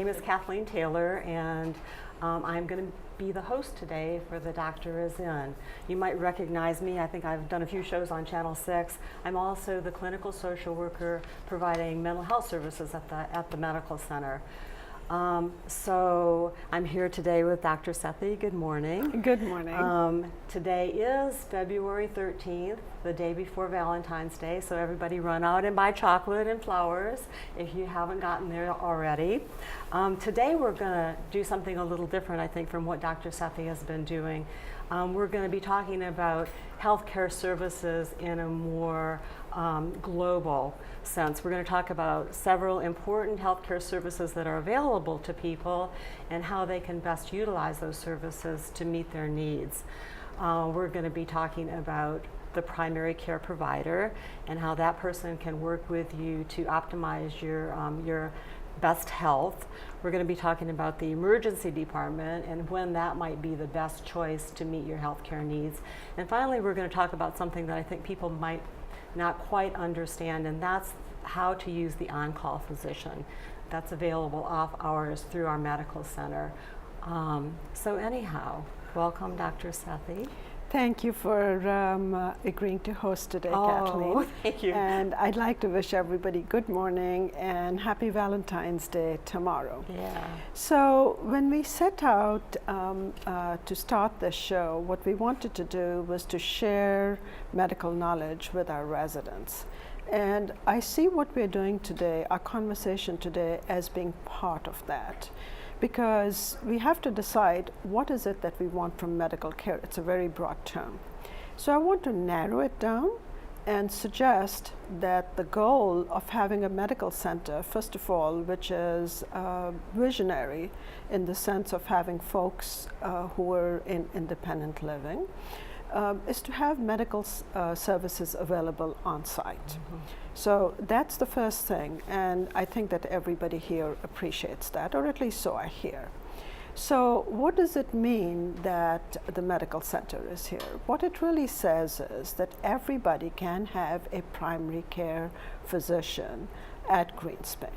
name is Kathleen Taylor, and I'm going to be the host today for The Doctor Is In. You might recognize me. I think I've done a few shows on Channel 6. I'm also the clinical social worker providing mental health services at the medical center. So I'm here today with Dr. Sethi. Good morning. Good morning. Today is February 13th, the day before Valentine's Day, so everybody run out and buy chocolate and flowers if you haven't gotten there already. Today we're going to do something a little different, I think, from what Dr. Sethi has been doing. We're going to be talking about healthcare services in a more global sense. We're going to talk about several important healthcare services that are available to people and how they can best utilize those services to meet their needs. We're going to be talking about the primary care provider and how that person can work with you to optimize your best health. We're going to be talking about the emergency department and when that might be the best choice to meet your healthcare needs. And finally, we're going to talk about something that I think people might not quite understand, and that's how to use the on-call physician. That's available off hours through our medical center. So anyhow, welcome, Dr. Sethi. Thank you for agreeing to host today, Kathleen. Thank you. And I'd like to wish everybody good morning and happy Valentine's Day tomorrow. Yeah. So when we set out to start this show, what we wanted to do was to share medical knowledge with our residents. And I see what we're doing today, our conversation today, as being part of that. Because we have to decide what is it that we want from medical care. It's a very broad term. So I want to narrow it down and suggest that the goal of having a medical center, first of all, which is visionary in the sense of having folks who are in independent living, is to have medical services available on site. Mm-hmm. So that's the first thing, and I think that everybody here appreciates that, or at least so I hear. So what does it mean that the medical center is here? What it really says is that everybody can have a primary care physician at Greenspank.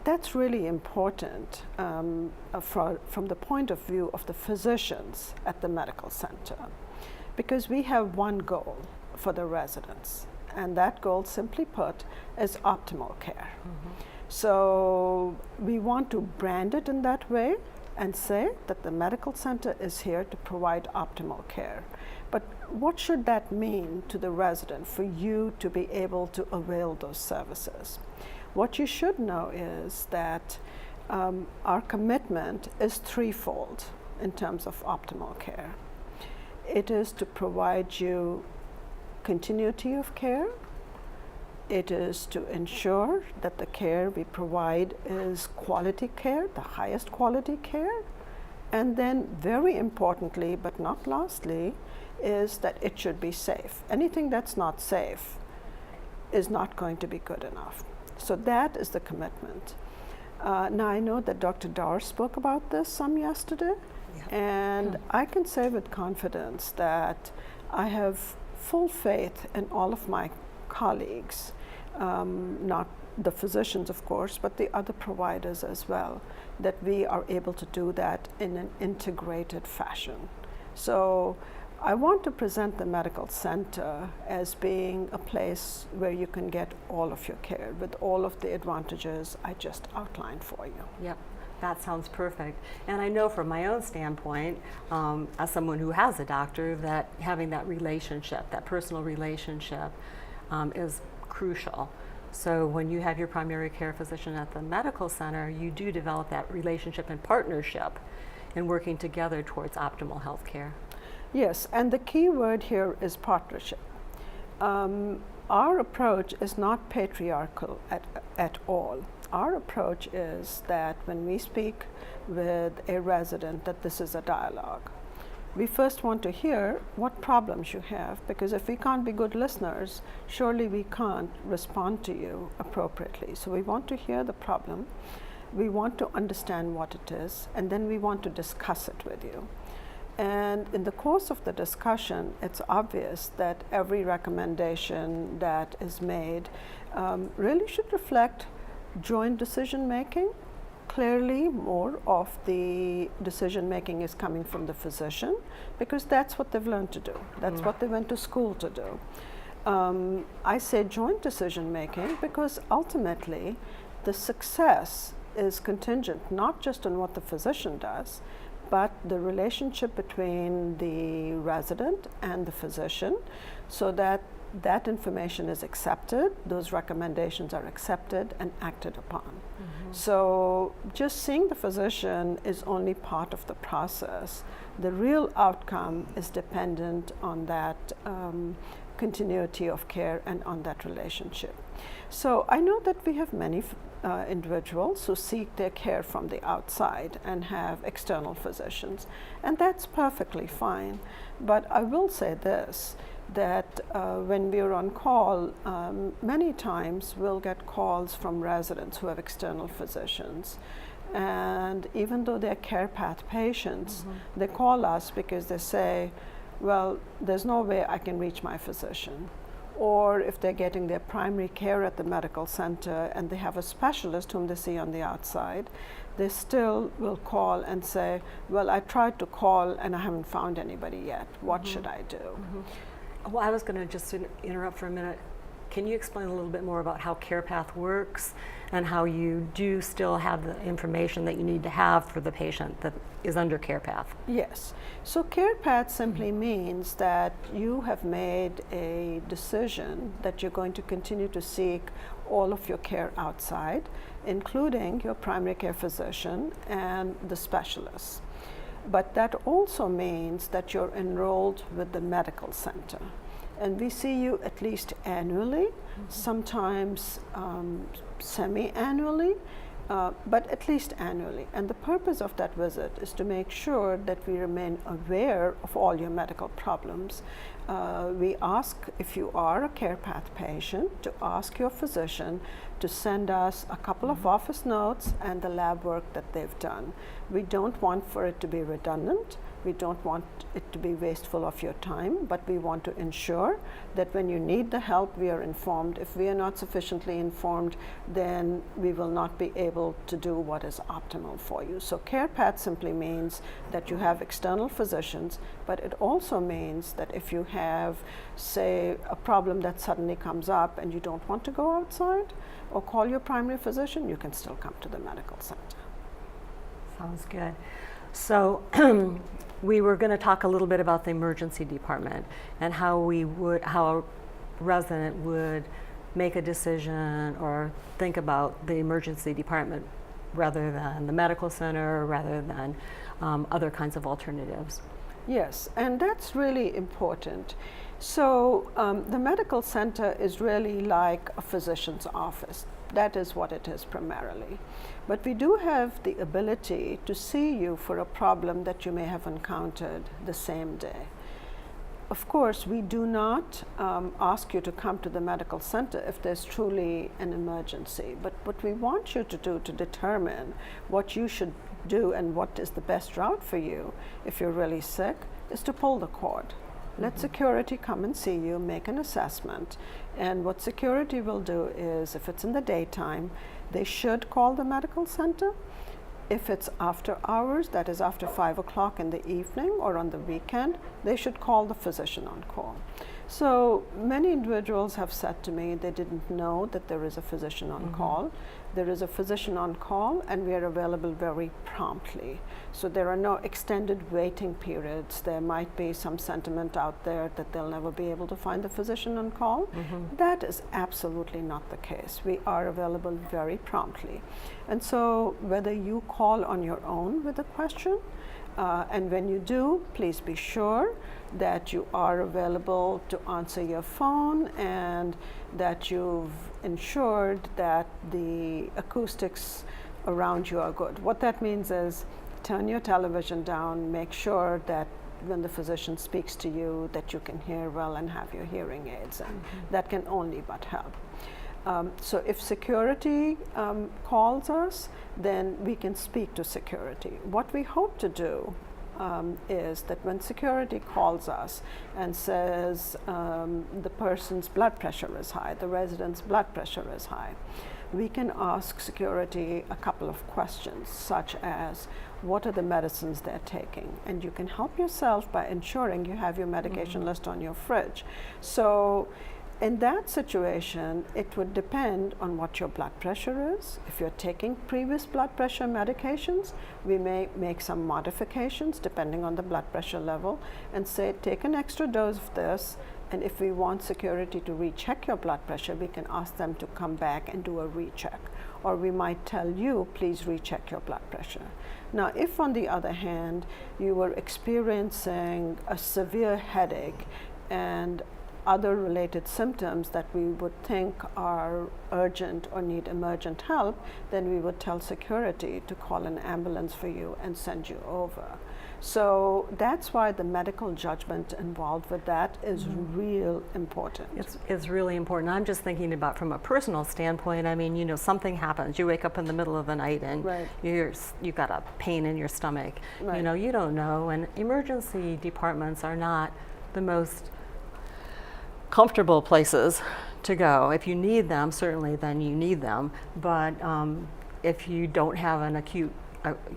That's really important from the point of view of the physicians at the medical center, because we have one goal for the residents, and that goal, simply put, is optimal care. Mm-hmm. So we want to brand it in that way and say that the medical center is here to provide optimal care. But what should that mean to the resident for you to be able to avail those services? What you should know is that our commitment is threefold in terms of optimal care. It is to provide you continuity of care. It is to ensure that the care we provide is quality care, the highest quality care. And then, very importantly, but not lastly, is that it should be safe. Anything that's not safe is not going to be good enough. So that is the commitment. Now I know that Dr. Dar spoke about this some yesterday, and I can say with confidence that I have full faith in all of my colleagues, not the physicians of course, but the other providers as well, that we are able to do that in an integrated fashion. So I want to present the medical center as being a place where you can get all of your care with all of the advantages I just outlined for you. Yep, that sounds perfect. And I know from my own standpoint, as someone who has a doctor, that having that relationship, that personal relationship, is crucial. So when you have your primary care physician at the medical center, you do develop that relationship and partnership in working together towards optimal health care. Yes, and the key word here is partnership. Our approach is not patriarchal at all. Our approach is that when we speak with a resident, that this is a dialogue. We first want to hear what problems you have, because if we can't be good listeners, surely we can't respond to you appropriately. So we want to hear the problem, we want to understand what it is, and then we want to discuss it with you. And in the course of the discussion, it's obvious that every recommendation that is made really should reflect joint decision making. Clearly, more of the decision making is coming from the physician because that's what they've learned to do. That's what they went to school to do. I say joint decision making because ultimately the success is contingent not just on what the physician does, but the relationship between the resident and the physician, so that that information is accepted, those recommendations are accepted and acted upon. So just seeing the physician is only part of the process. The real outcome is dependent on that continuity of care and on that relationship. So I know that we have many individuals who seek their care from the outside and have external physicians, and that's perfectly fine. But I will say this, that when we're on call, many times we'll get calls from residents who have external physicians. And even though they're care path patients, they call us because they say, well, there's no way I can reach my physician. Or if they're getting their primary care at the medical center and they have a specialist whom they see on the outside, they still will call and say, well, I tried to call and I haven't found anybody yet. What should I do? Well, I was going to just interrupt for a minute. Can you explain a little bit more about how CarePath works and how you do still have the information that you need to have for the patient that is under CarePath? Yes. So CarePath simply means that you have made a decision that you're going to continue to seek all of your care outside, including your primary care physician and the specialists. But that also means that you're enrolled with the medical center. And we see you at least annually, sometimes semi-annually, but at least annually. And the purpose of that visit is to make sure that we remain aware of all your medical problems. We ask, if you are a CarePath patient, to ask your physician to send us a couple of office notes and the lab work that they've done. We don't want for it to be redundant. We don't want it to be wasteful of your time, but we want to ensure that when you need the help, we are informed. If we are not sufficiently informed, then we will not be able to do what is optimal for you. So CarePath simply means that you have external physicians, but it also means that if you have, say, a problem that suddenly comes up and you don't want to go outside or call your primary physician, you can still come to the medical center. Sounds good. So we were going to talk a little bit about the emergency department and how a resident would make a decision or think about the emergency department rather than the medical center, rather than other kinds of alternatives. Yes, and that's really important. So the medical center is really like a physician's office. That is what it is primarily. But we do have the ability to see you for a problem that you may have encountered the same day. Of course, we do not ask you to come to the medical center if there's truly an emergency. But what we want you to do to determine what you should do and what is the best route for you if you're really sick is to pull the cord. Let security come and see you, make an assessment, and what security will do is, if it's in the daytime, they should call the medical center. If it's after hours, that is after 5 o'clock in the evening or on the weekend, they should call the physician on call. So many individuals have said to me they didn't know that there is a physician on call. There is a physician on call and we are available very promptly. So there are no extended waiting periods. There might be some sentiment out there that they'll never be able to find the physician on call. That is absolutely not the case. We are available very promptly. And so whether you call on your own with a question, and when you do, please be sure that you are available to answer your phone and that you've ensured that the acoustics around you are good. What that means is turn your television down, make sure that when the physician speaks to you that you can hear well and have your hearing aids, and that can only but help. So if security calls us, then we can speak to security. What we hope to do is that when security calls us and says the person's blood pressure is high, the resident's blood pressure is high, we can ask security a couple of questions, such as what are the medicines they're taking? And you can help yourself by ensuring you have your medication list on your fridge. So in that situation, it would depend on what your blood pressure is. If you're taking previous blood pressure medications, we may make some modifications depending on the blood pressure level and say, take an extra dose of this. And if we want security to recheck your blood pressure, we can ask them to come back and do a recheck. Or we might tell you, please recheck your blood pressure. Now, if on the other hand, you were experiencing a severe headache and other related symptoms that we would think are urgent or need emergent help, then we would tell security to call an ambulance for you and send you over. So that's why the medical judgment involved with that is real important. It's really important. I'm just thinking about from a personal standpoint. I mean, you know, something happens. You wake up in the middle of the night and you've got a pain in your stomach. Right. You know, you don't know. And emergency departments are not the most comfortable places to go. If you need them, certainly then you need them. But if you don't have an acute,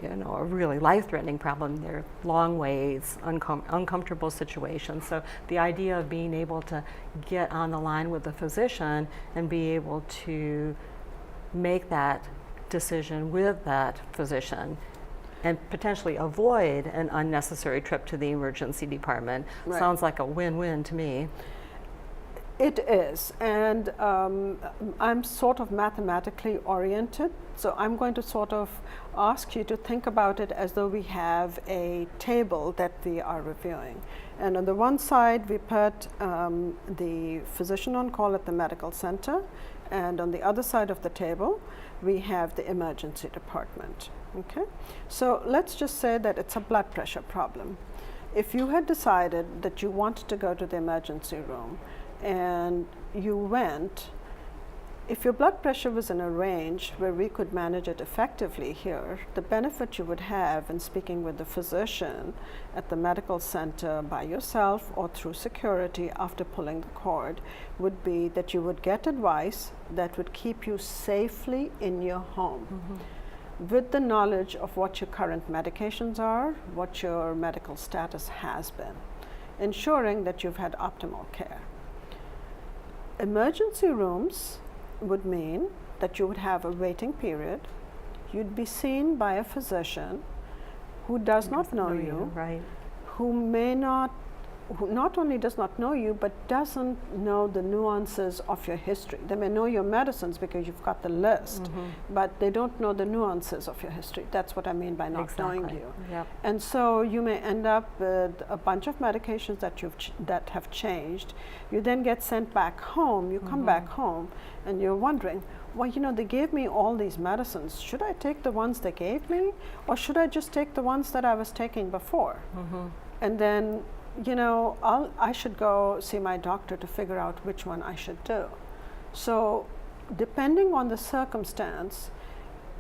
you know, a really life-threatening problem, they're long waits, uncomfortable situations. So the idea of being able to get on the line with the physician and be able to make that decision with that physician and potentially avoid an unnecessary trip to the emergency department sounds like a win-win to me. It is, and I'm sort of mathematically oriented, so I'm going to sort of ask you to think about it as though we have a table that we are reviewing. And on the one side, we put the physician on call at the medical center, and on the other side of the table, we have the emergency department. Okay, so let's just say that it's a blood pressure problem. If you had decided that you wanted to go to the emergency room, and you went, if your blood pressure was in a range where we could manage it effectively here, the benefit you would have in speaking with the physician at the medical center by yourself or through security after pulling the cord would be that you would get advice that would keep you safely in your home. With the knowledge of what your current medications are, what your medical status has been, ensuring that you've had optimal care. Emergency rooms would mean that you would have a waiting period. You'd be seen by a physician who does not know you, who not only does not know you, but doesn't know the nuances of your history. They may know your medicines because you've got the list, but they don't know the nuances of your history. That's what I mean by not knowing you. And so you may end up with a bunch of medications that have changed. You then get sent back home. You come back home, and you're wondering, well, you know, they gave me all these medicines. Should I take the ones they gave me, or should I just take the ones that I was taking before? And then, you know, I should go see my doctor to figure out which one I should do. So depending on the circumstance,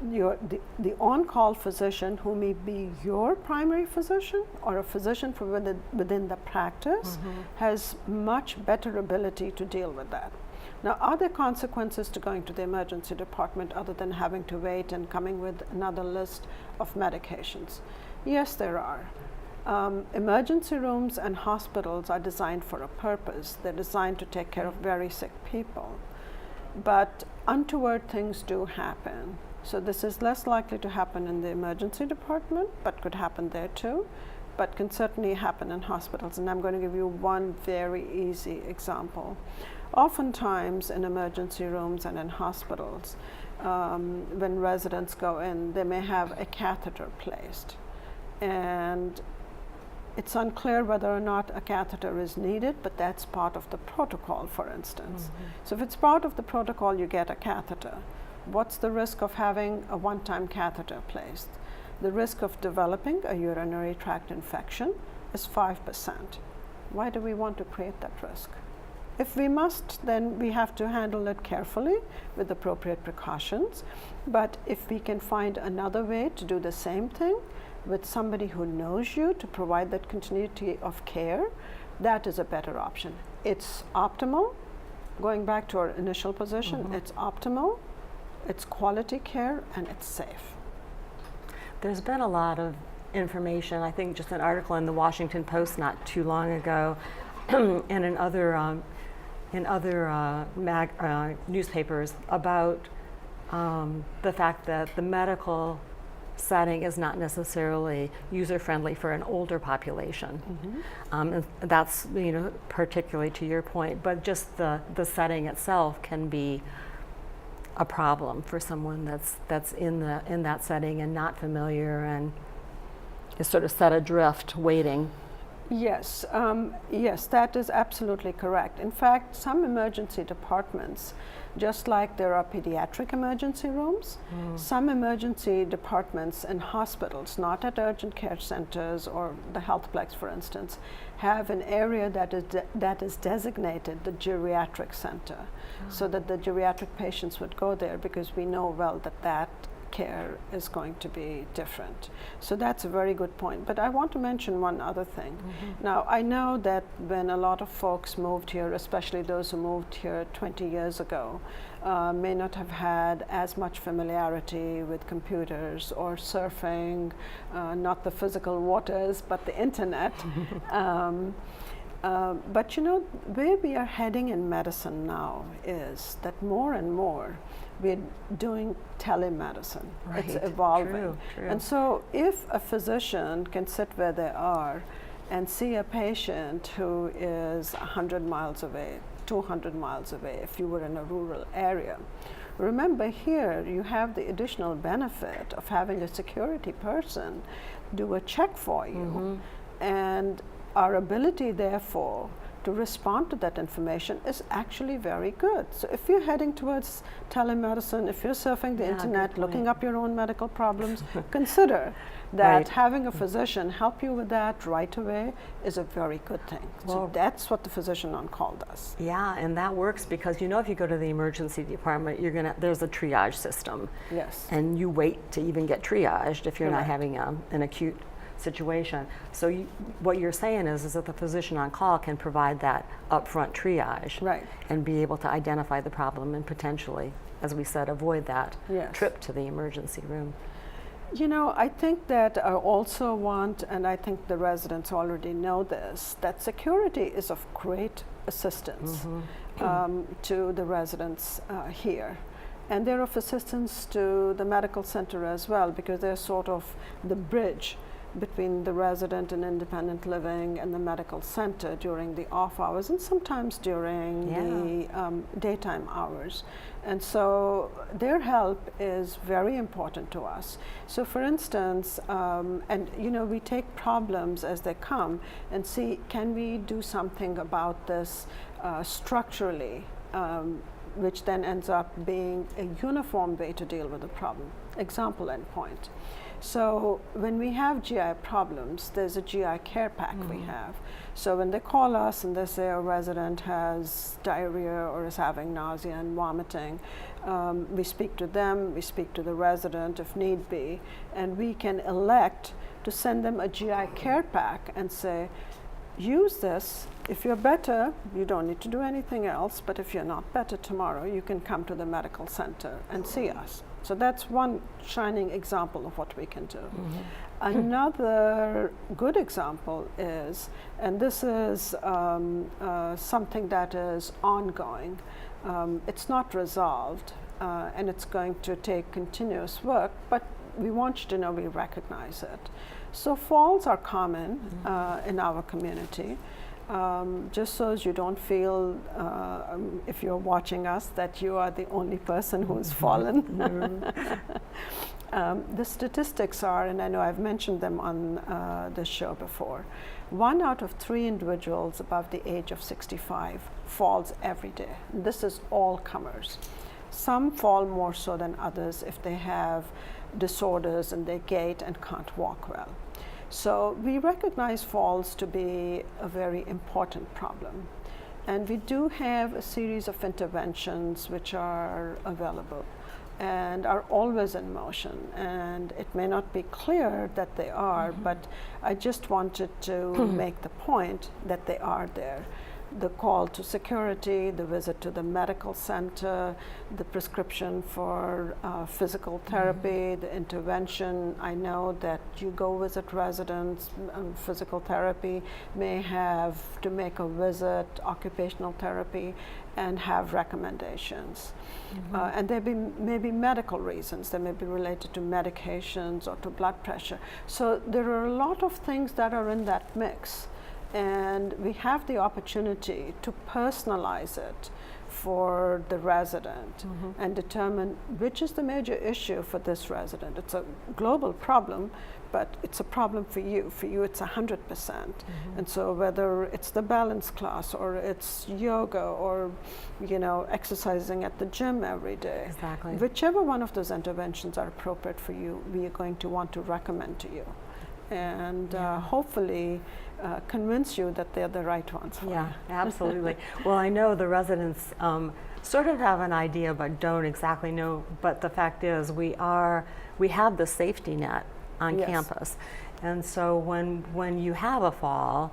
the on-call physician, who may be your primary physician or a physician from within the practice, has much better ability to deal with that. Now, are there consequences to going to the emergency department other than having to wait and coming with another list of medications? Yes, there are. Emergency rooms and hospitals are designed for a purpose. They're designed to take care of very sick people. But untoward things do happen. So this is less likely to happen in the emergency department, but could happen there too, but can certainly happen in hospitals. And I'm going to give you one very easy example. Oftentimes in emergency rooms and in hospitals, when residents go in, they may have a catheter placed. And it's unclear whether or not a catheter is needed, but that's part of the protocol, for instance. So if it's part of the protocol, you get a catheter. What's the risk of having a one-time catheter placed? The risk of developing a urinary tract infection is 5%. Why do we want to create that risk? If we must, then we have to handle it carefully with appropriate precautions. But if we can find another way to do the same thing with somebody who knows you to provide that continuity of care, that is a better option. It's optimal. Going back to our initial position, it's optimal. it's quality care and it's safe. There's been a lot of information, I think just an article in the Washington Post not too long ago, and in other newspapers about the fact that the medical setting is not necessarily user-friendly for an older population. And that's, particularly to your point, but just the setting itself can be a problem for someone that's in that setting and not familiar and is sort of set adrift waiting. Yes, yes, that is absolutely correct. In fact, some emergency departments, just like there are pediatric emergency rooms, some emergency departments in hospitals, not at urgent care centers or the healthplex, for instance, have an area that is designated the geriatric center, so that the geriatric patients would go there, because we know well that care is going to be different. So that's a very good point. But I want to mention one other thing. Now, I know that when a lot of folks moved here, especially those who moved here 20 years ago, may not have had as much familiarity with computers or surfing, not the physical waters, but the internet. But where we are heading in medicine now is that more and more we're doing telemedicine. Right. It's evolving. True. And so if a physician can sit where they are and see a patient who is 100 miles away, 200 miles away, if you were in a rural area, remember here you have the additional benefit of having a security person do a check for you. And our ability, therefore, to respond to that information is actually very good. So if you're heading towards telemedicine, if you're surfing the internet, looking up your own medical problems, consider that having a physician help you with that right away is a very good thing. So that's what the physician on call does. Yeah, and that works because if you go to the emergency department, there's a triage system. Yes. And you wait to even get triaged if you're not having an acute situation. So what you're saying is that the physician on call can provide that upfront triage, and be able to identify the problem and potentially, as we said, avoid that trip to the emergency room. I think that I also want, and I think the residents already know this, that security is of great assistance to the residents here. And they're of assistance to the medical center as well, because they're sort of the bridge between the resident and independent living and the medical center during the off hours and sometimes during the daytime hours. And so their help is very important to us. So for instance, we take problems as they come and see, can we do something about this structurally, which then ends up being a uniform way to deal with the problem. Example endpoint. So when we have GI problems, there's a GI care pack we have. So when they call us and they say a resident has diarrhea or is having nausea and vomiting, we speak to them, we speak to the resident if need be, and we can elect to send them a GI care pack and say, use this. If you're better, you don't need to do anything else, but if you're not better tomorrow, you can come to the medical center and see us. So that's one shining example of what we can do. Another good example is, and this is something that is ongoing, it's not resolved, and it's going to take continuous work, but we want you to know we recognize it. So falls are common in our community. Just so as you don't feel, if you're watching us, that you are the only person who's fallen. The statistics are, and I know I've mentioned them on this show before, 1 out of 3 individuals above the age of 65 falls every day. This is all comers. Some fall more so than others if they have disorders in their gait and can't walk well. So we recognize falls to be a very important problem. And we do have a series of interventions which are available and are always in motion. And it may not be clear that they are, but I just wanted to make the point that they are there. the call to security, the visit to the medical center, the prescription for physical therapy, the intervention. I know that you go visit residents, physical therapy may have to make a visit, occupational therapy, and have recommendations. And there may be medical reasons. They may be related to medications or to blood pressure. So there are a lot of things that are in that mix. And we have the opportunity to personalize it for the resident and determine which is the major issue for this resident. It's a global problem, but it's a problem for you. For you, it's 100%. And so whether it's the balance class or it's yoga or, you know, exercising at the gym every day, Exactly. whichever one of those interventions are appropriate for you, we are going to want to recommend to you. And hopefully convince you that they're the right ones for you. Yeah, absolutely. Well, I know the residents sort of have an idea, but don't exactly know. But the fact is, we have the safety net on campus, and so when you have a fall,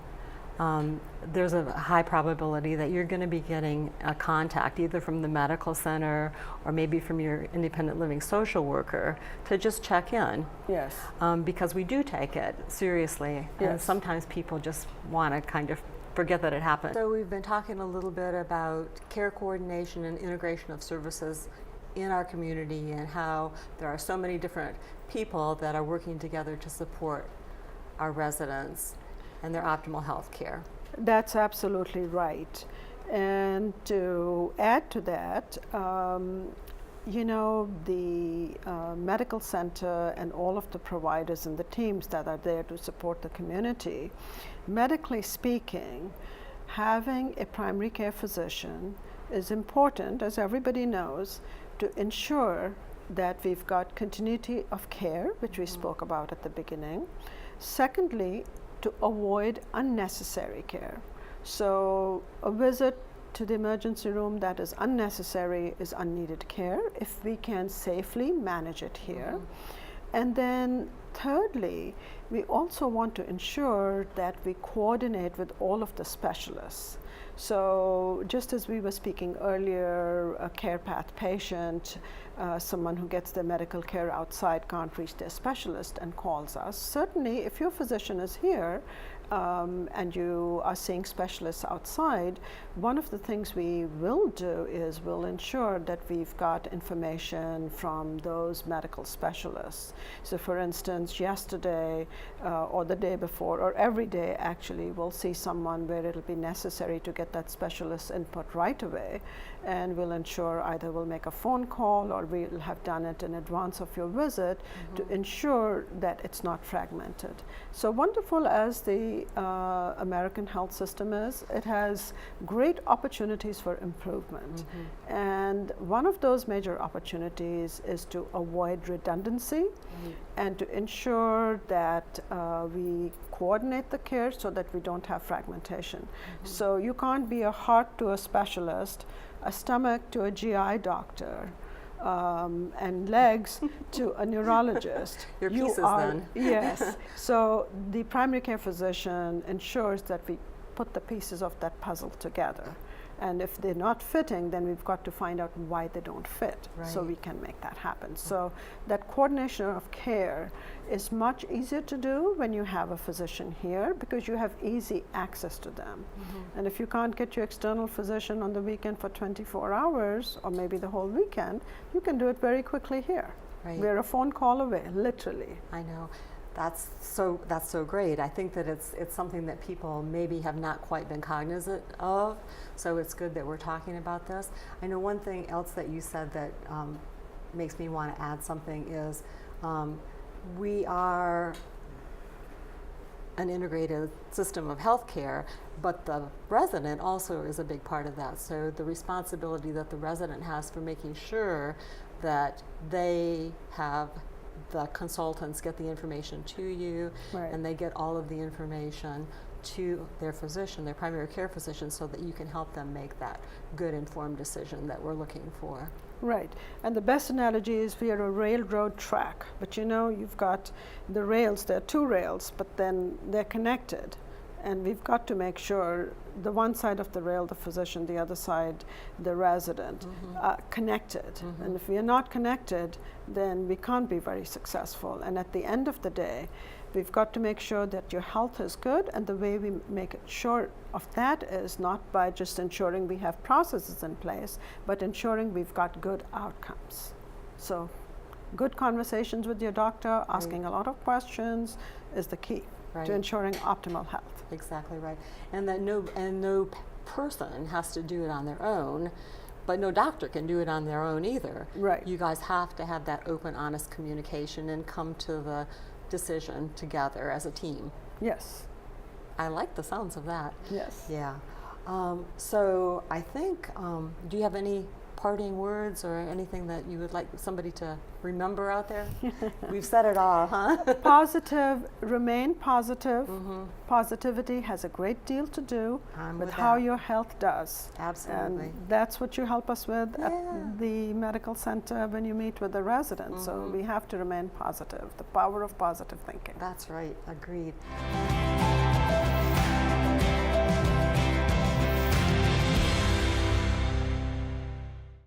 there's a high probability that you're going to be getting a contact either from the medical center or maybe from your independent living social worker to just check in. Yes. Because we do take it seriously, and sometimes people just want to kind of forget that it happened. So we've been talking a little bit about care coordination and integration of services in our community and how there are so many different people that are working together to support our residents and their optimal health care. That's absolutely right. And to add to that, you know, the medical center and all of the providers and the teams that are there to support the community, medically speaking, having a primary care physician is important, as everybody knows, to ensure that we've got continuity of care, which we spoke about at the beginning. Secondly, to avoid unnecessary care. So a visit to the emergency room that is unnecessary is unneeded care if we can safely manage it here. And then thirdly, we also want to ensure that we coordinate with all of the specialists. So just as we were speaking earlier, a care path patient, someone who gets their medical care outside can't reach their specialist and calls us. Certainly, if your physician is here and you are seeing specialists outside, one of the things we will do is we'll ensure that we've got information from those medical specialists. So for instance, yesterday or the day before or every day actually, we'll see someone where it'll be necessary to get that specialist input right away, and we'll ensure either we'll make a phone call or we'll have done it in advance of your visit to ensure that it's not fragmented. So wonderful as the American health system is, it has great opportunities for improvement. And one of those major opportunities is to avoid redundancy and to ensure that we coordinate the care so that we don't have fragmentation. So you can't be a heart to a specialist, a stomach to a GI doctor, and legs to a neurologist. Your pieces then. Yes. So the primary care physician ensures that we put the pieces of that puzzle together. And if they're not fitting, then we've got to find out why they don't fit, so we can make that happen. So that coordination of care is much easier to do when you have a physician here because you have easy access to them. And if you can't get your external physician on the weekend for 24 hours or maybe the whole weekend, you can do it very quickly here. We're a phone call away, literally. I know. That's so great. I think that it's something that people maybe have not quite been cognizant of, so it's good that we're talking about this. I know one thing else that you said that makes me want to add something is we are an integrated system of healthcare, but the resident also is a big part of that. So the responsibility that the resident has for making sure that they have the consultants get the information to you, and they get all of the information to their physician, their primary care physician, so that you can help them make that good informed decision that we're looking for. Right, and the best analogy is we are a railroad track, but you know, you've got the rails, there are two rails, but then they're connected. And we've got to make sure the one side of the rail, the physician, the other side, the resident, are connected. And if we are not connected, then we can't be very successful. And at the end of the day, we've got to make sure that your health is good, and the way we make it sure of that is not by just ensuring we have processes in place, but ensuring we've got good outcomes. So good conversations with your doctor, asking a lot of questions is the key to ensuring optimal health. Exactly right. And that no person has to do it on their own, but no doctor can do it on their own either. Right. You guys have to have that open, honest communication and come to the decision together as a team. Yes. I like the sounds of that. Yes. Yeah. So I think, do you have any parting words or anything that you would like somebody to remember out there? We've said it all, huh? Positive, remain positive. Positivity has a great deal to do with how your health does. Absolutely. And that's what you help us with at the medical center when you meet with the residents. So we have to remain positive, the power of positive thinking. That's right, agreed.